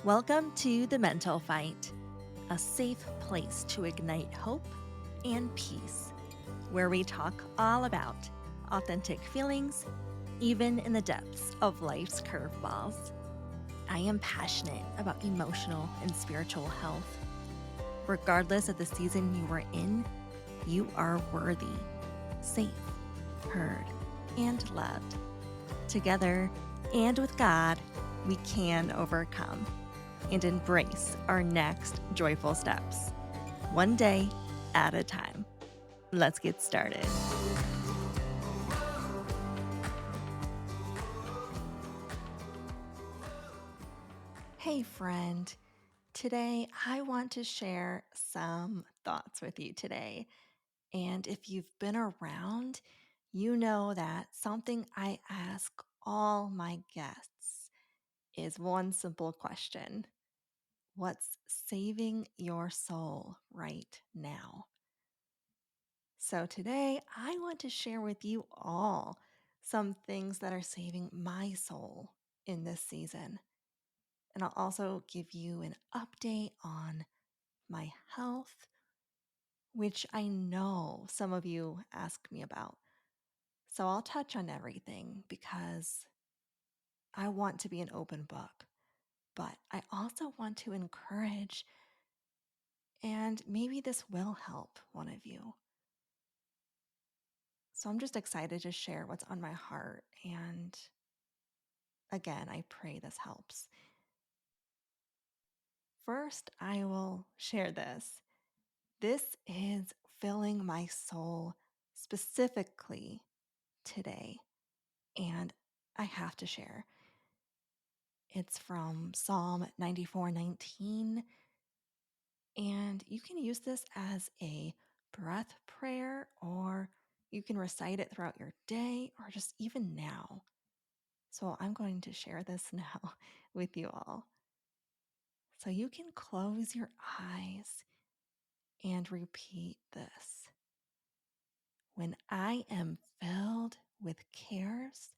Welcome to The Mental Fight, a safe place to ignite hope and peace, where we talk all about authentic feelings, even in the depths of life's curveballs. I am passionate about emotional and spiritual health. Regardless of the season you are in, you are worthy, safe, heard, and loved. Together and with God, we can overcome and embrace our next joyful steps, one day at a time. Let's get started. Hey, friend. Today, I want to share some thoughts with you today. And if you've been around, you know that something I ask all my guests is one simple question: what's saving your soul right now? So today, I want to share with you all some things that are saving my soul in this season. And I'll also give you an update on my health, which I know some of you ask me about. So I'll touch on everything because I want to be an open book, but I also want to encourage, and maybe this will help one of you. So I'm just excited to share what's on my heart. And again, I pray this helps. First, I will share this. This is filling my soul specifically today, and I have to share. It's from Psalm 94:19, and you can use this as a breath prayer, or you can recite it throughout your day, or just even now. So I'm going to share this now with you all. So you can close your eyes and repeat this. When I am filled with cares,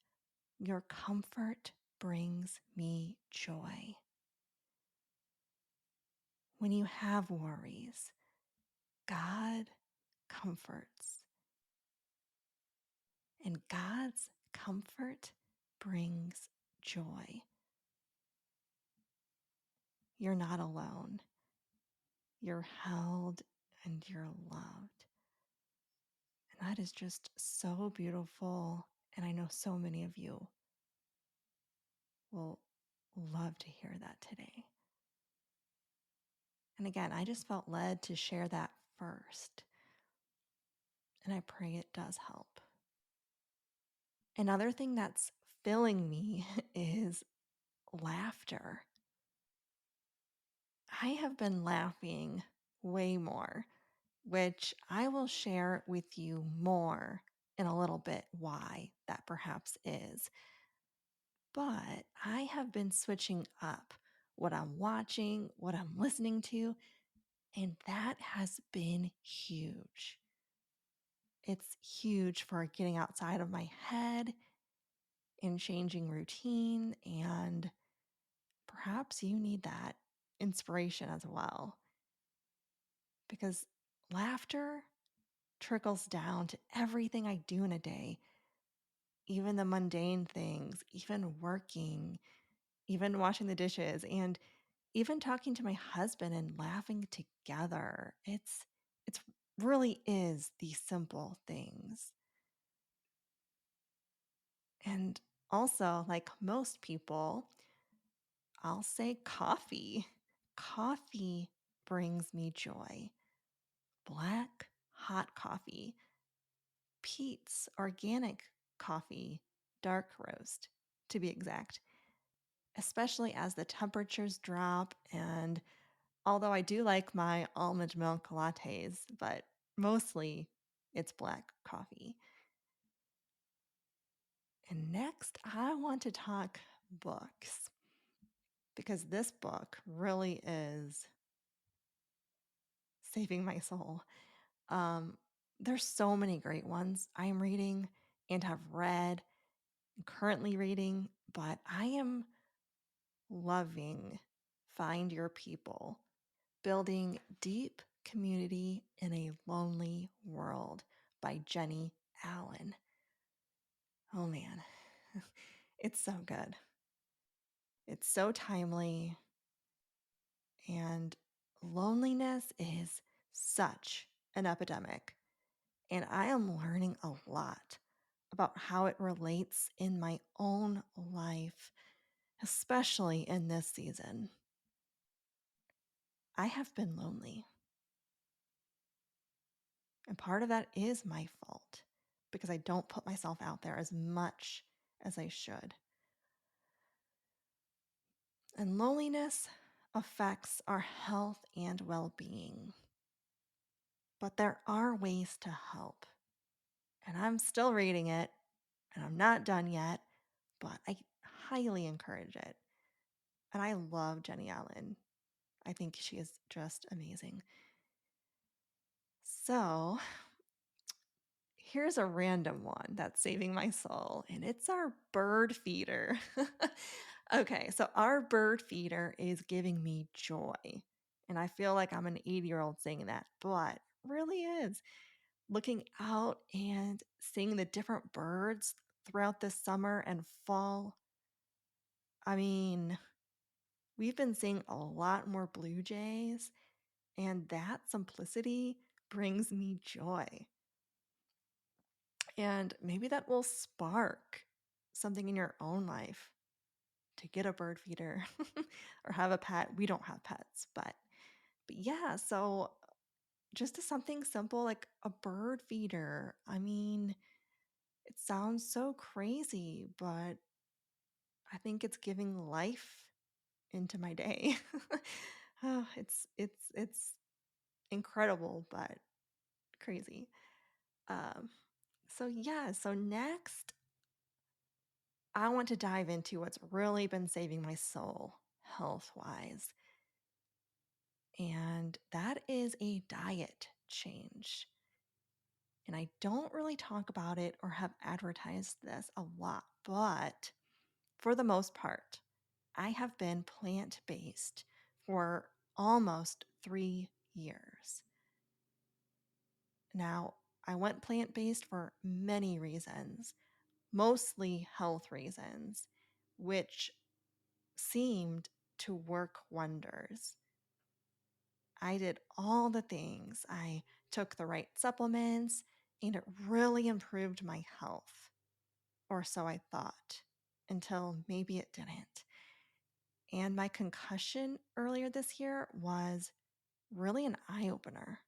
your comfort brings me joy. When you have worries, God comforts, and God's comfort brings joy. You're not alone. You're held and you're loved. And that is just so beautiful. And I know so many of you will love to hear that today. And again, I just felt led to share that first. And I pray it does help. Another thing that's filling me is laughter. I have been laughing way more, which I will share with you more in a little bit why that perhaps is. But I have been switching up what I'm watching, what I'm listening to, and that has been huge. It's huge for getting outside of my head and changing routine. And perhaps you need that inspiration as well, because laughter trickles down to everything I do in a day, even the mundane things, even working, even washing the dishes, and even talking to my husband and laughing together. It's really is these simple things. And also, like most people, I'll say coffee. Coffee brings me joy. Black, hot coffee, Pete's organic coffee, dark roast, to be exact, especially as the temperatures drop. And although I do like my almond milk lattes, but mostly it's black coffee. And next, I want to talk books, because this book really is saving my soul. Um, there's so many great ones I am reading and have read and currently reading, but I am loving Find Your People: Building Deep Community in a Lonely World by Jenny Allen. Oh man, it's so good. It's so timely, and loneliness is such an epidemic. And I am learning a lot about how it relates in my own life, especially in this season. I have been lonely, and part of that is my fault because I don't put myself out there as much as I should. And loneliness affects our health and well being, but there are ways to help. And I'm still reading it, and I'm not done yet, but I highly encourage it. And I love Jenny Allen. I think she is just amazing. So, here's a random one that's saving my soul, and it's our bird feeder. Okay, so our bird feeder is giving me joy. And I feel like I'm an 80-year-old saying that, but really is. Looking out and seeing the different birds throughout the summer and fall. I mean, we've been seeing a lot more blue jays, and that simplicity brings me joy. And maybe that will spark something in your own life to get a bird feeder or have a pet. We don't have pets, but yeah, so just something simple like a bird feeder. I mean, it sounds so crazy, but I think it's giving life into my day. Oh, it's incredible, but crazy. Um, so yeah, so next I want to dive into what's really been saving my soul health wise. And that is a diet change. And I don't really talk about it or have advertised this a lot, but for the most part, I have been plant based for almost 3 years. Now, I went plant based for many reasons, mostly health reasons, which seemed to work wonders. I did all the things. I took the right supplements, and it really improved my health. Or so I thought, until maybe it didn't. And my concussion earlier this year was really an eye opener.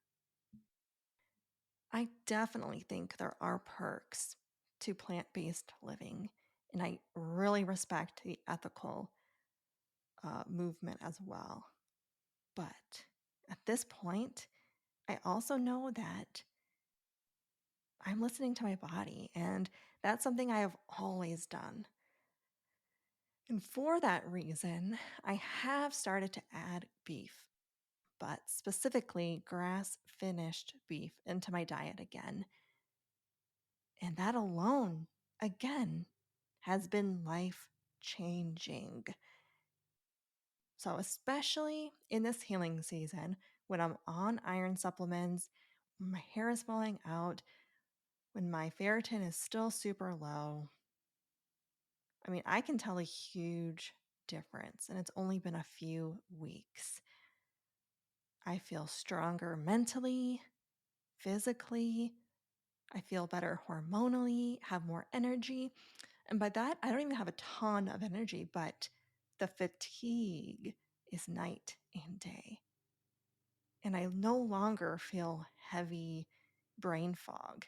I definitely think there are perks to plant based living, and I really respect the ethical movement as well. But at this point, I also know that I'm listening to my body, and that's something I have always done. And for that reason, I have started to add beef, but specifically grass finished beef into my diet again. And that alone, again, has been life changing. So, especially in this healing season, when I'm on iron supplements, when my hair is falling out, when my ferritin is still super low, I mean, I can tell a huge difference, and it's only been a few weeks. I feel stronger mentally, physically. I feel better hormonally, have more energy. And by that, I don't even have a ton of energy, but the fatigue is night and day. And I no longer feel heavy brain fog.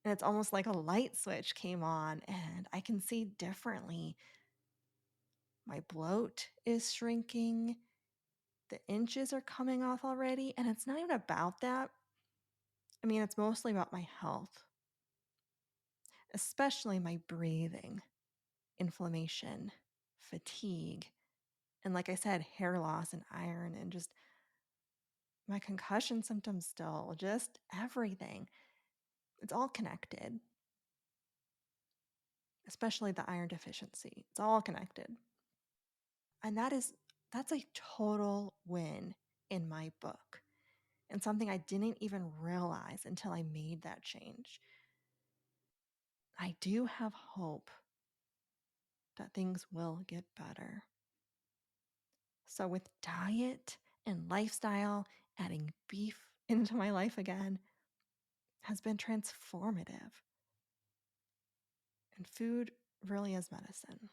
And it's almost like a light switch came on, and I can see differently. My bloat is shrinking, the inches are coming off already. And it's not even about that. I mean, it's mostly about my health, especially my breathing, inflammation, fatigue, and like I said, hair loss and iron and just my concussion symptoms still, just everything. It's all connected, especially the iron deficiency. It's all connected. And that's a total win in my book, and something I didn't even realize until I made that change. I do have hope that things will get better. So, with diet and lifestyle, adding beef into my life again has been transformative. And food really is medicine.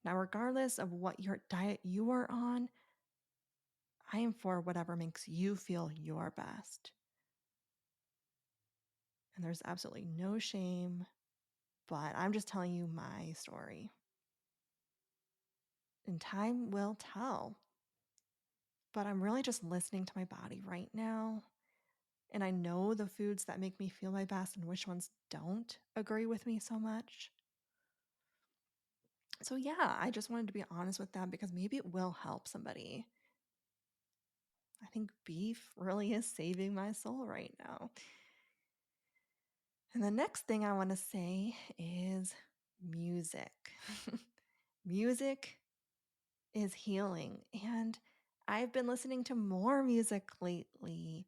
Now, regardless of what your diet you are on, I am for whatever makes you feel your best. And there's absolutely no shame, but I'm just telling you my story. And time will tell. But I'm really just listening to my body right now. And I know the foods that make me feel my best and which ones don't agree with me so much. So, yeah, I just wanted to be honest with that because maybe it will help somebody. I think beef really is saving my soul right now. And the next thing I want to say is music. Music is healing. And I've been listening to more music lately.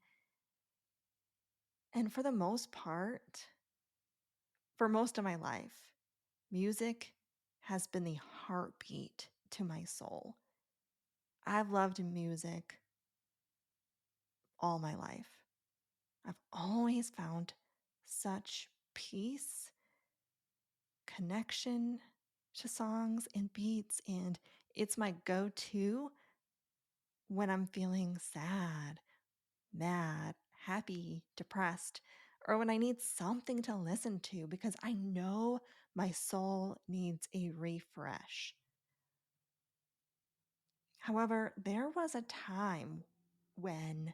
And for the most part, for most of my life, music has been the heartbeat to my soul. I've loved music all my life. I've always found such peace, connection to songs and beats, and it's my go to when I'm feeling sad, mad, happy, depressed, or when I need something to listen to because I know my soul needs a refresh. However, there was a time when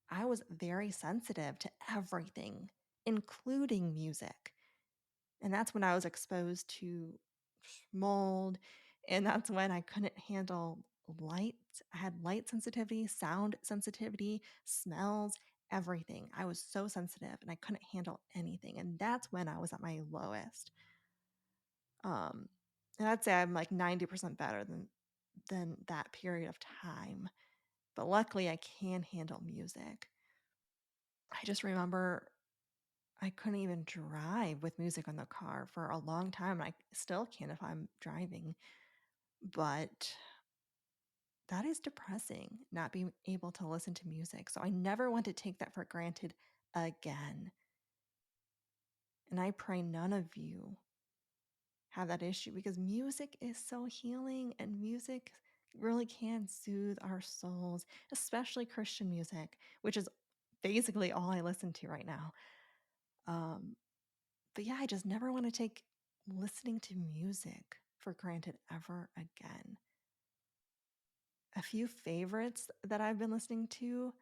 I was very sensitive to everything, including music. And that's when I was exposed to mold. And that's when I couldn't handle light. I had light sensitivity, sound sensitivity, smells, everything. I was so sensitive and I couldn't handle anything. And that's when I was at my lowest. Um, and I'd say I'm like 90% better than that period of time. But luckily I can handle music. I just remember I couldn't even drive with music on the car for a long time. I still can't if I'm driving. But that is depressing, not being able to listen to music. So I never want to take that for granted again. And I pray none of you have that issue because music is so healing and music really can soothe our souls, especially Christian music, which is basically all I listen to right now. Um, but yeah, I just never want to take listening to music for granted ever again. A few favorites that I've been listening to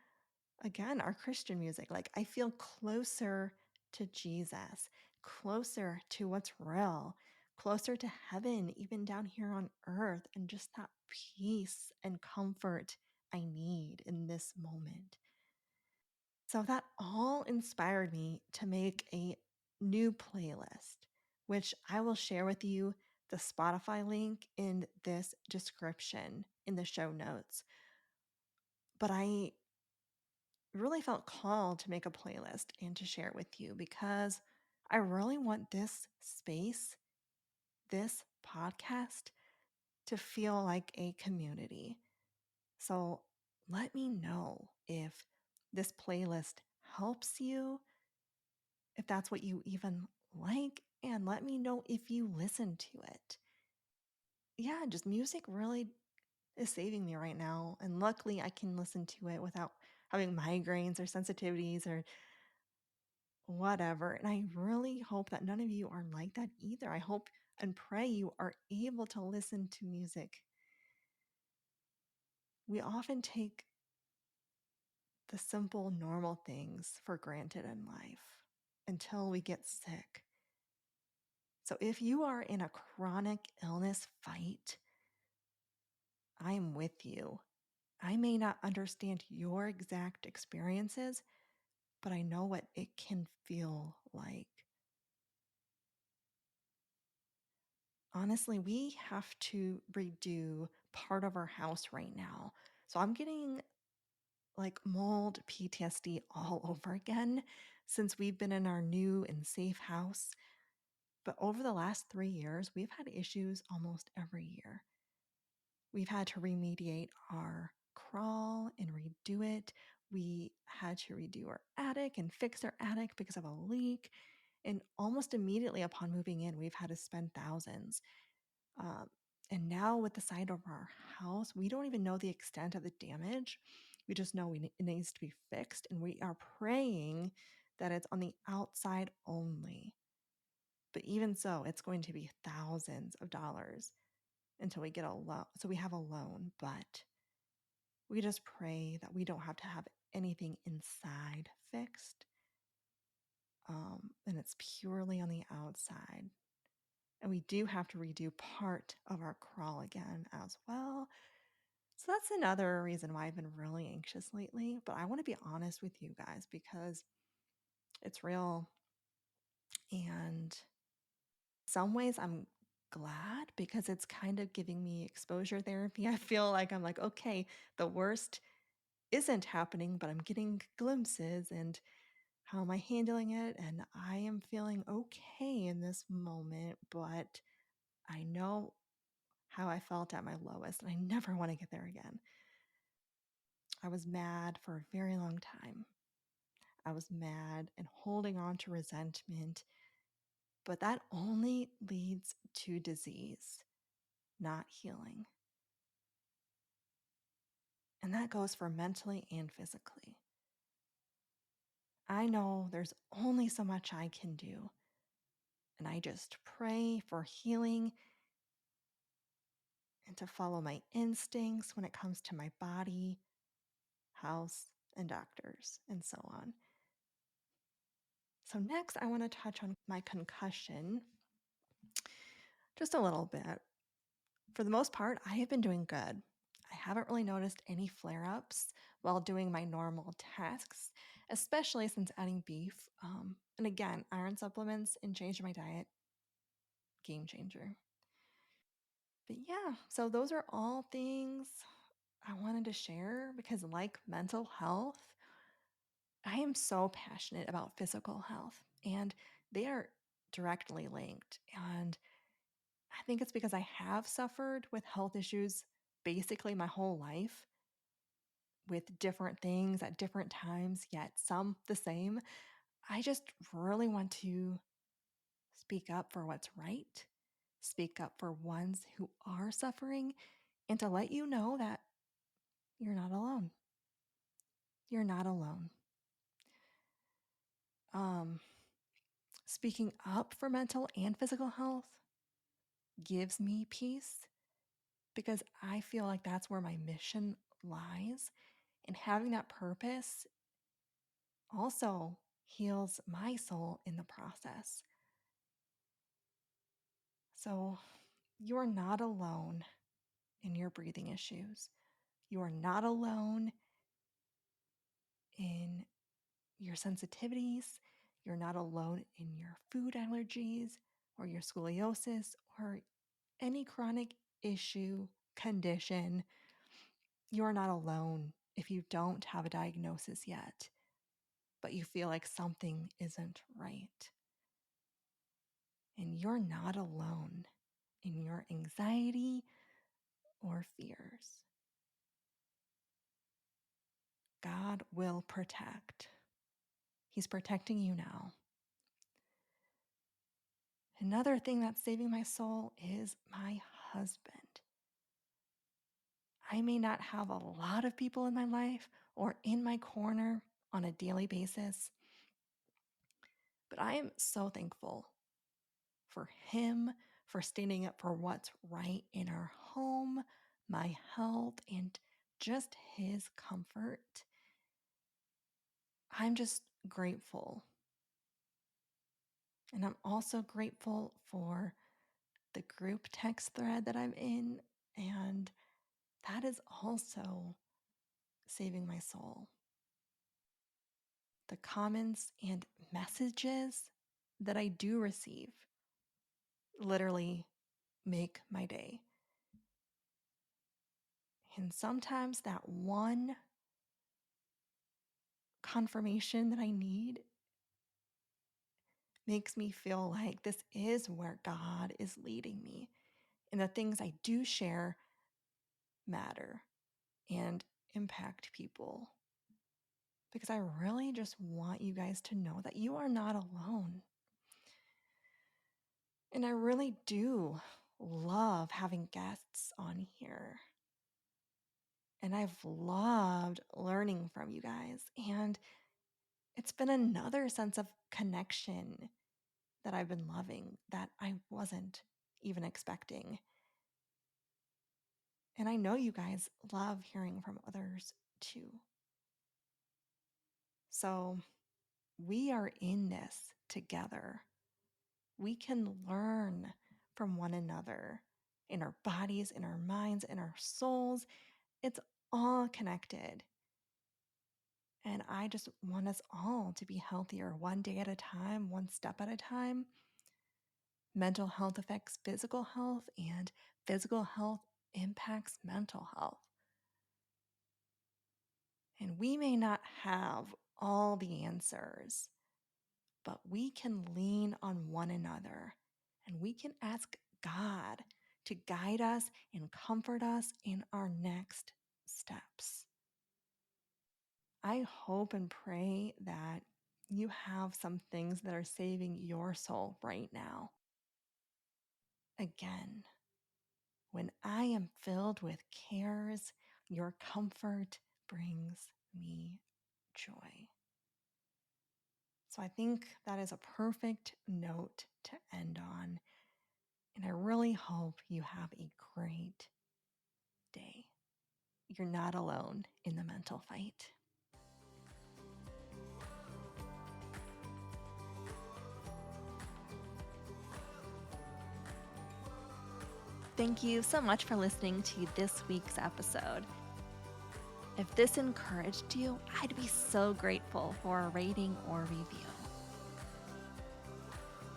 again are Christian music. Like I feel closer to Jesus, closer to what's real, closer to heaven, even down here on earth, and just that peace and comfort I need in this moment. So that all inspired me to make a new playlist, which I will share with you the Spotify link in this description in the show notes. But I really felt called to make a playlist and to share it with you because I really want this space, this podcast, to feel like a community. So let me know if this playlist helps you, if that's what you even like, and let me know if you listen to it. Yeah, just music really is saving me right now. And luckily, I can listen to it without having migraines or sensitivities or whatever. And I really hope that none of you are like that either. I hope and pray you are able to listen to music. We often take the simple, normal things for granted in life until we get sick. So if you are in a chronic illness fight, I am with you. I may not understand your exact experiences, but I know what it can feel like. Honestly, we have to redo part of our house right now. So I'm getting like mold PTSD all over again since we've been in our new and safe house. But over the last 3 years, we've had issues almost every year. We've had to remediate our crawl and redo it. We had to redo our attic and fix our attic because of a leak. And almost immediately upon moving in, we've had to spend thousands. Um, and now with the side of our house, we don't even know the extent of the damage. We just know it needs to be fixed. And we are praying that it's on the outside only. But even so, it's going to be thousands of dollars until we get a loan. So we have a loan, but we just pray that we don't have to have anything inside fixed. And it's purely on the outside. And we do have to redo part of our crawl again as well. So that's another reason why I've been really anxious lately. But I want to be honest with you guys because it's real. And in some ways, I'm glad because it's kind of giving me exposure therapy. I feel like I'm like, okay, the worst isn't happening, but I'm getting glimpses and how am I handling it? And I am feeling okay in this moment, but I know how I felt at my lowest, and I never want to get there again. I was mad for a very long time. I was mad and holding on to resentment, but that only leads to disease, not healing. And that goes for mentally and physically. I know there's only so much I can do, and I just pray for healing and to follow my instincts when it comes to my body, house, and doctors, and so on. So, next, I want to touch on my concussion just a little bit. For the most part, I have been doing good. I haven't really noticed any flare ups while doing my normal tasks, especially since adding beef. And again, iron supplements and changing my diet, game changer. But yeah, so those are all things I wanted to share because, like mental health, I am so passionate about physical health and they are directly linked. And I think it's because I have suffered with health issues basically my whole life with different things at different times, yet some the same. I just really want to speak up for what's right, speak up for ones who are suffering, and to let you know that you're not alone. You're not alone. Um, Speaking up for mental and physical health gives me peace because I feel like that's where my mission lies. And having that purpose also heals my soul in the process. So you're not alone in your breathing issues. You are not alone in your sensitivities. You're not alone in your food allergies or your scoliosis or any chronic issue, condition. You're not alone if you don't have a diagnosis yet, but you feel like something isn't right. And you're not alone in your anxiety or fears. God will protect. He's protecting you now. Another thing that's saving my soul is my husband. I may not have a lot of people in my life or in my corner on a daily basis, but I am so thankful for him, for standing up for what's right in our home, my health, and just his comfort. I'm just grateful. And I'm also grateful for the group text thread that I'm in. And that is also saving my soul. The comments and messages that I do receive literally make my day. And sometimes that one confirmation that I need makes me feel like this is where God is leading me. And the things I do share matter and impact people. Because I really just want you guys to know that you are not alone. And I really do love having guests on here. And I've loved learning from you guys. And it's been another sense of connection that I've been loving that I wasn't even expecting. And I know you guys love hearing from others too. So we are in this together. We can learn from one another in our bodies, in our minds, in our souls. It's all connected. And I just want us all to be healthier one day at a time, one step at a time. Mental health affects physical health, and physical health impacts mental health. And we may not have all the answers, but we can lean on one another and we can ask God to guide us and comfort us in our next steps. I hope and pray that you have some things that are saving your soul right now. Again, when I am filled with cares, your comfort brings me joy. So I think that is a perfect note to end on. And I really hope you have a great day. You're not alone in the mental fight. Thank you so much for listening to this week's episode. If this encouraged you, I'd be so grateful for a rating or review.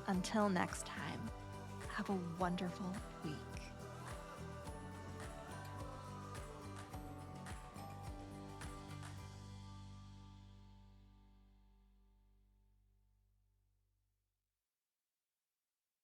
Until next time, have a wonderful week.